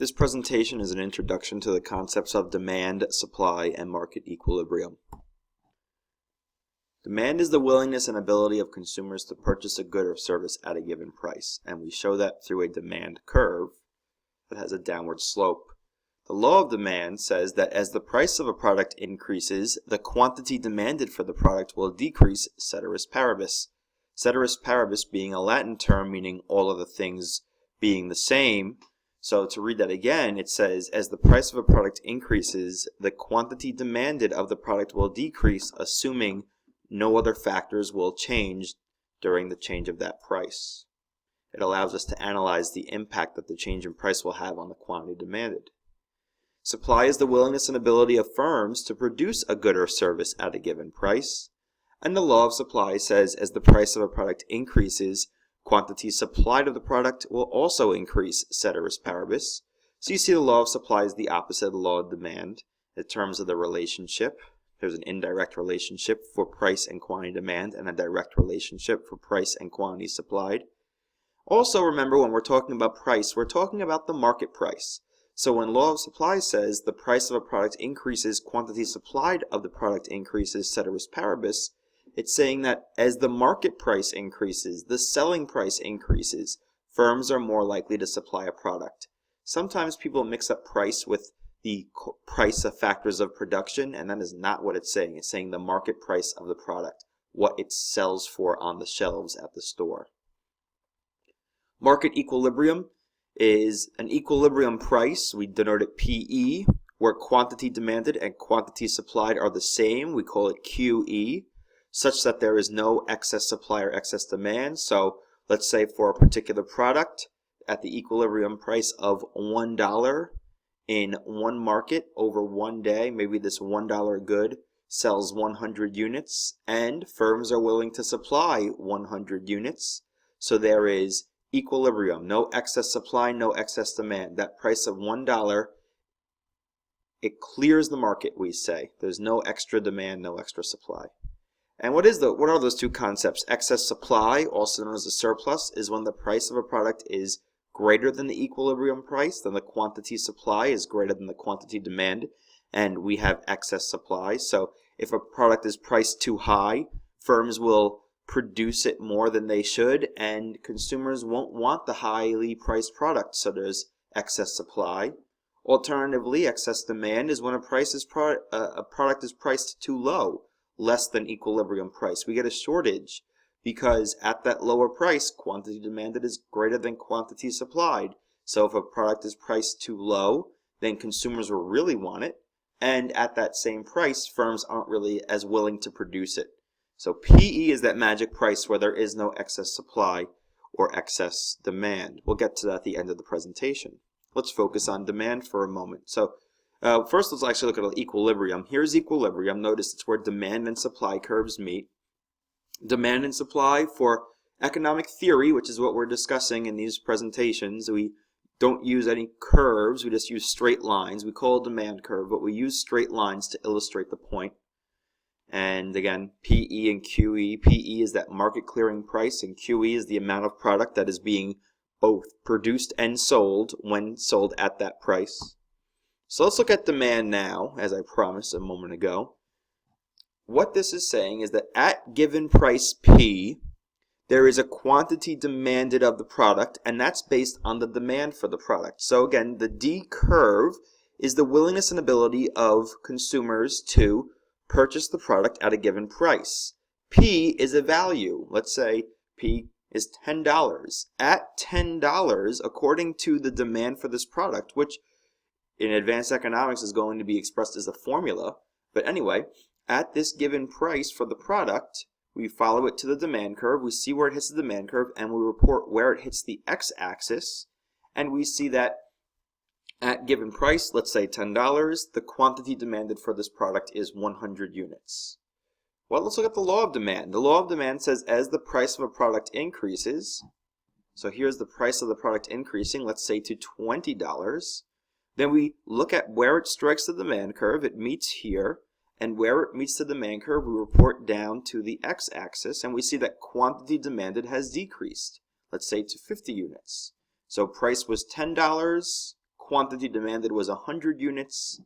This presentation is an introduction to the concepts of demand, supply, and market equilibrium. Demand is the willingness and ability of consumers to purchase a good or service at a given price, and we show that through a demand curve that has a downward slope. The law of demand says that as the price of a product increases, the quantity demanded for the product will decrease, ceteris paribus. Ceteris paribus being a Latin term meaning all of the things being the same. So to read that again, it says, as the price of a product increases, the quantity demanded of the product will decrease, assuming no other factors will change during the change of that price. It allows us to analyze the impact that the change in price will have on the quantity demanded. Supply is the willingness and ability of firms to produce a good or service at a given price. And the law of supply says, as the price of a product increases, quantity supplied of the product will also increase, ceteris paribus. So you see the law of supply is the opposite of the law of demand in terms of the relationship. There's an indirect relationship for price and quantity demand and a direct relationship for price and quantity supplied. Also remember, when we're talking about price, we're talking about the market price. So when law of supply says the price of a product increases, quantity supplied of the product increases, ceteris paribus, it's saying that as the market price increases, the selling price increases, firms are more likely to supply a product. Sometimes people mix up price with the price of factors of production, and that is not what it's saying. It's saying the market price of the product, what it sells for on the shelves at the store. Market equilibrium is an equilibrium price. We denote it PE, where quantity demanded and quantity supplied are the same. We call it QE, such that there is no excess supply or excess demand. So let's say for a particular product at the equilibrium price of $1 in one market over one day, maybe this $1 good sells 100 units and firms are willing to supply 100 units. So there is equilibrium, no excess supply, no excess demand. That price of $1, it clears the market, we say. There's no extra demand, no extra supply. And what are those two concepts? Excess supply, also known as a surplus, is when the price of a product is greater than the equilibrium price, then the quantity supply is greater than the quantity demand, and we have excess supply. So if a product is priced too high, firms will produce it more than they should, and consumers won't want the highly priced product, so there's excess supply. Alternatively, excess demand is when a product is priced too low, less than equilibrium price. We get a shortage because at that lower price, quantity demanded is greater than quantity supplied. So if a product is priced too low, then consumers will really want it, and at that same price, firms aren't really as willing to produce it. So PE is that magic price where there is no excess supply or excess demand. We'll get to that at the end of the presentation. Let's focus on demand for a moment. So first, let's actually look at equilibrium. Here's equilibrium. Notice it's where demand and supply curves meet. Demand and supply for economic theory, which is what we're discussing in these presentations, we don't use any curves. We just use straight lines. We call it a demand curve, but we use straight lines to illustrate the point. And again, PE and QE. PE is that market clearing price, and QE is the amount of product that is being both produced and sold when sold at that price. So let's look at demand now, as I promised a moment ago. What this is saying is that at given price P, there is a quantity demanded of the product, and that's based on the demand for the product. So again, the D curve is the willingness and ability of consumers to purchase the product at a given price. P is a value. Let's say P is $10. At $10, according to the demand for this product, which in advanced economics is going to be expressed as a formula, but anyway, at this given price for the product, we follow it to the demand curve, we see where it hits the demand curve, and we report where it hits the x-axis, and we see that at given price, let's say $10, the quantity demanded for this product is 100 units. Well, let's look at the law of demand. The law of demand says as the price of a product increases, so here's the price of the product increasing, let's say to $20, then we look at where it strikes the demand curve, it meets here, and where it meets the demand curve, we report down to the x-axis, and we see that quantity demanded has decreased, let's say to 50 units. So price was $10, quantity demanded was 100 units,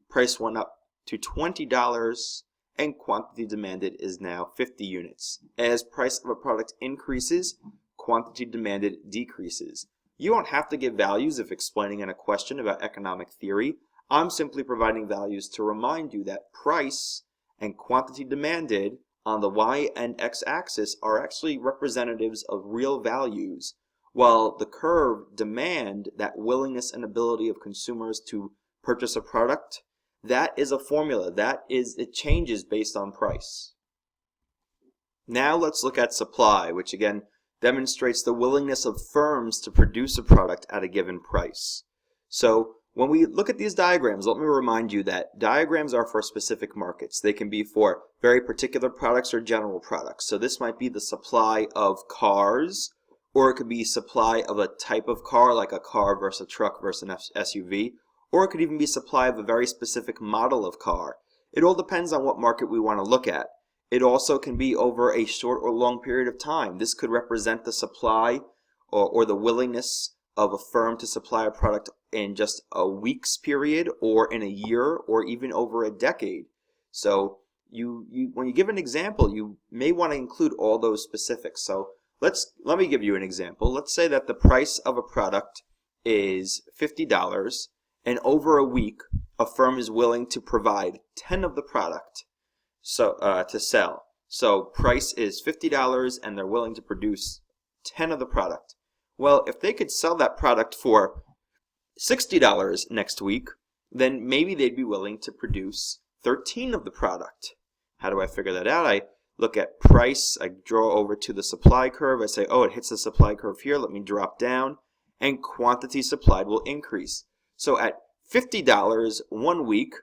price went up to $20, and quantity demanded is now 50 units. As price of a product increases, quantity demanded decreases. You don't have to give values if explaining in a question about economic theory. I'm simply providing values to remind you that price and quantity demanded on the y and x axis are actually representatives of real values, while the curve demand, that willingness and ability of consumers to purchase a product, that is a formula. It changes based on price. Now let's look at supply, which again demonstrates the willingness of firms to produce a product at a given price. So when we look at these diagrams, let me remind you that diagrams are for specific markets. They can be for very particular products or general products. So this might be the supply of cars, or it could be supply of a type of car, like a car versus a truck versus an SUV, or it could even be supply of a very specific model of car. It all depends on what market we want to look at. It also can be over a short or long period of time. This could represent the supply or the willingness of a firm to supply a product in just a week's period, or in a year, or even over a decade. So when you give an example, you may want to include all those specifics. So let me give you an example. Let's say that the price of a product is $50, and over a week a firm is willing to provide 10 of the product to sell. So price is $50 and they're willing to produce 10 of the product. Well, if they could sell that product for $60 next week, then maybe they'd be willing to produce 13 of the product. How do I figure that out? I look at price, I draw over to the supply curve, I say, oh, it hits the supply curve here, let me drop down, and quantity supplied will increase. So at $50 1 week,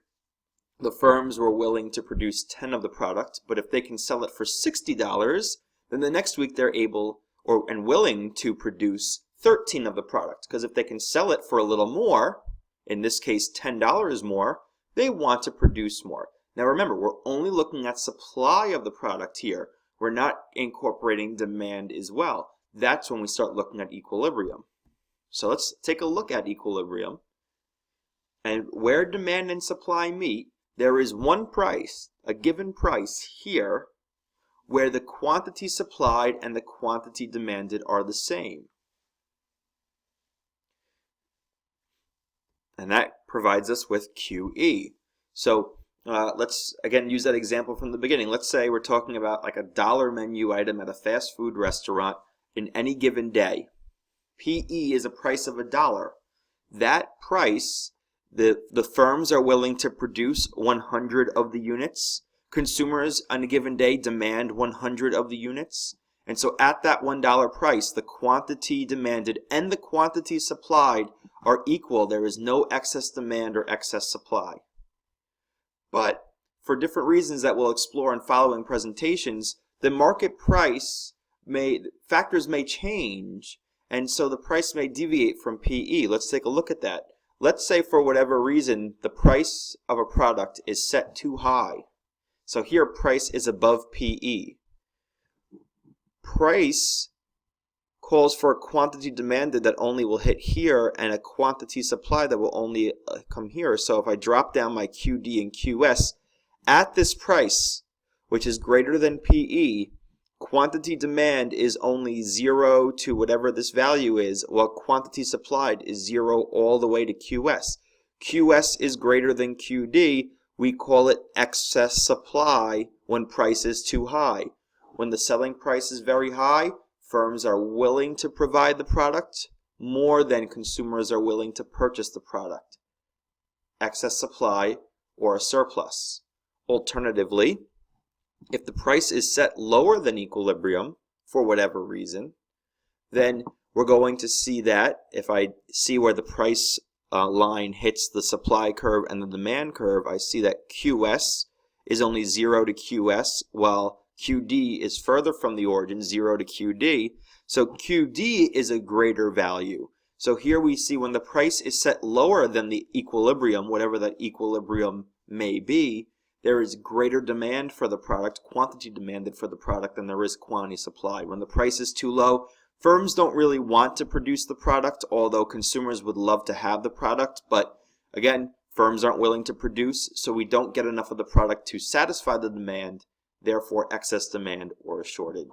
the firms were willing to produce 10 of the product, but if they can sell it for $60, then the next week they're able and willing to produce 13 of the product, because if they can sell it for a little more, in this case $10 more, they want to produce more. Now remember, we're only looking at supply of the product here. We're not incorporating demand as well. That's when we start looking at equilibrium. So let's take a look at equilibrium. And where demand and supply meet, there is one price, a given price here, where the quantity supplied and the quantity demanded are the same. And that provides us with QE. So let's again use that example from the beginning. Let's say we're talking about like a dollar menu item at a fast food restaurant in any given day. PE is a price of $1. That price, the firms are willing to produce 100 of the units. Consumers on a given day demand 100 of the units. And so at that $1 price, the quantity demanded and the quantity supplied are equal. There is no excess demand or excess supply. But for different reasons that we'll explore in following presentations, the market price factors may change, and so the price may deviate from PE. Let's take a look at that. Let's say for whatever reason the price of a product is set too high. So here price is above PE. Price calls for a quantity demanded that only will hit here and a quantity supply that will only come here. So if I drop down my QD and QS, at this price, which is greater than PE, quantity demand is only 0 to whatever this value is, while quantity supplied is 0 all the way to QS. QS is greater than QD. We call it excess supply when price is too high. When the selling price is very high, firms are willing to provide the product more than consumers are willing to purchase the product. Excess supply or a surplus. Alternatively, if the price is set lower than equilibrium for whatever reason, then we're going to see that if I see where the price line hits the supply curve and the demand curve, I see that QS is only 0 to QS, while QD is further from the origin, 0 to QD. So QD is a greater value. So here we see when the price is set lower than the equilibrium, whatever that equilibrium may be, there is greater demand for the product, quantity demanded for the product, than there is quantity supplied. When the price is too low, Firms don't really want to produce the product, although consumers would love to have the product, but again, firms aren't willing to produce, so we don't get enough of the product to satisfy the demand, therefore excess demand or a shortage.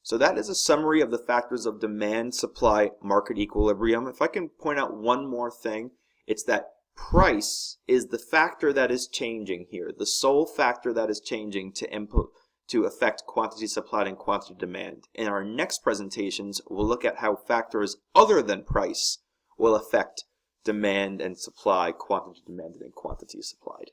So that is a summary of the factors of demand, supply, market equilibrium. If I can point out one more thing, it's that price is the factor that is changing here, the sole factor that is changing to affect quantity supplied and quantity demand. In our next presentations, we'll look at how factors other than price will affect demand and supply, quantity demanded and quantity supplied.